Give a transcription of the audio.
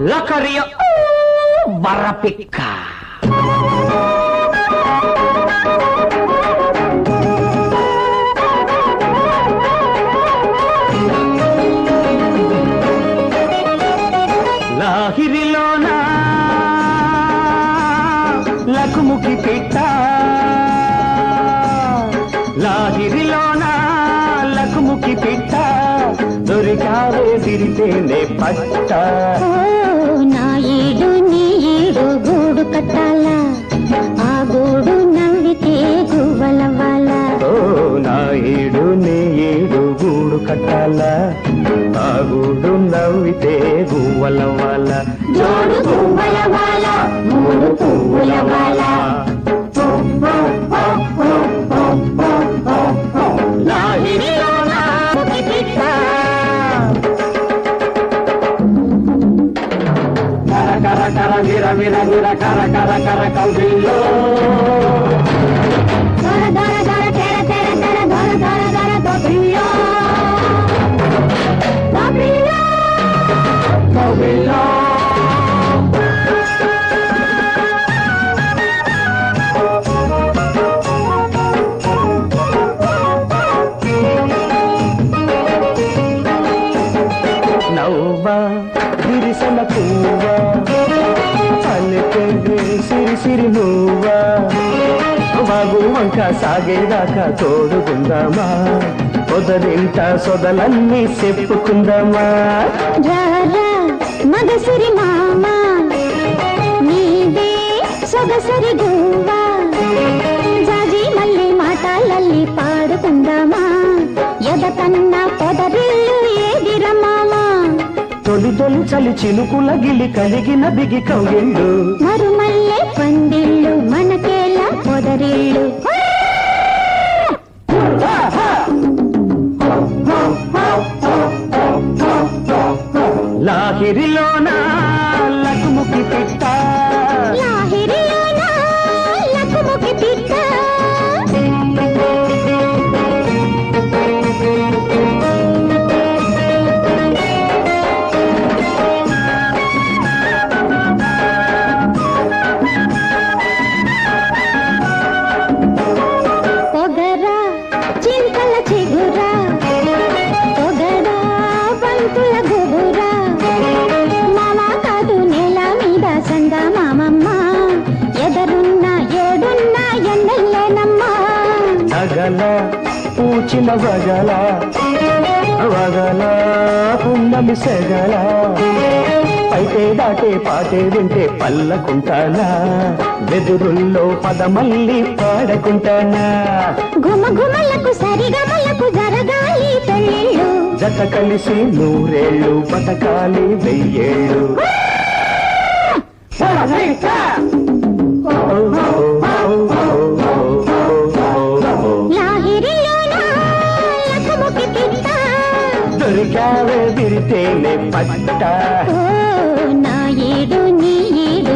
లకరియ బర్రపిక్క. లాహిరిలోన లకుముకి పిట్ట, లాహిరిలోన లకుముకి పిట్ట, దొరికావే తిరితేనే పట్ట. నా ఏడు నీ ఏడు గూడు కట్టాలా, ఆ గూడు నవ్వితే గువ్వలవ్వాల. నా ఏడు నీ ఏడు గూడు కట్టాలా, ఆ గూడు నవ్వితే గువ్వలవ్వాల. జోడు గువ్వలవ్వాల, మూడు పువ్వులవ్వాల. లాహిరిలోన లకుముకి పిట్ట, కర కర కర విర విర విర కర కర కర కౌగిల్లో, దొర దొర దొర తెర తెర తెర దొర దొర దొర దొబ్రియో దొబ్రియో కౌగిల్లో. నవ్వా విరిసన పువ్వా, పల్లెటూరి సిరి సిరి నువ్వా, వాగు వంక సాగేదాకా తోడుకుందామా, పొదరింట సొదలన్నీ చెప్పుకుందామా. రారా మగసిరి మామ, నీదే సొగసరి గువ్వా, జాజి మళ్ళీ మాటలల్లి పాడుకుందామా, ఎదకన్నా పొదరిల్లు ఏదిరమామా. తొలి తొలి చలి చినుకుల గిలి కలిగిన బిగి కౌగిళ్ళు, మరుమల్లె పందిళ్ళు మనకేలా పొదరిల్లు. లాహిరిలోన లకుముకి పిట్ట, లాహిరిలోన లకుముకి పిట్ట. పొగరా చింతల చిగురా, పొగడా బంతుల గుబురా, మామ కాదు నేల మీద సంగ మామమ్మ, ఎదరున్న ఏడున్న ఎన్నెల్లేనమ్మా. నగల పూచిన వగల, వగల పున్నమి సెగల, అయితే దాటే పాటే వింటే పల్లకుంటానా, వెదురుల్లో పదమల్లి పాడకుంటానా. గుమ గుమలకు సరిగమలకు జరగాలి పెళ్ళిళ్ళు, జత కలిసి నూరేళ్ళు బతకాలి వెయ్యేళ్ళు. లాహిరిలోన లకుముకి పిట్ట, దొరికావే విరితేనే పట్ట. నా ఏడు నీ ఏడు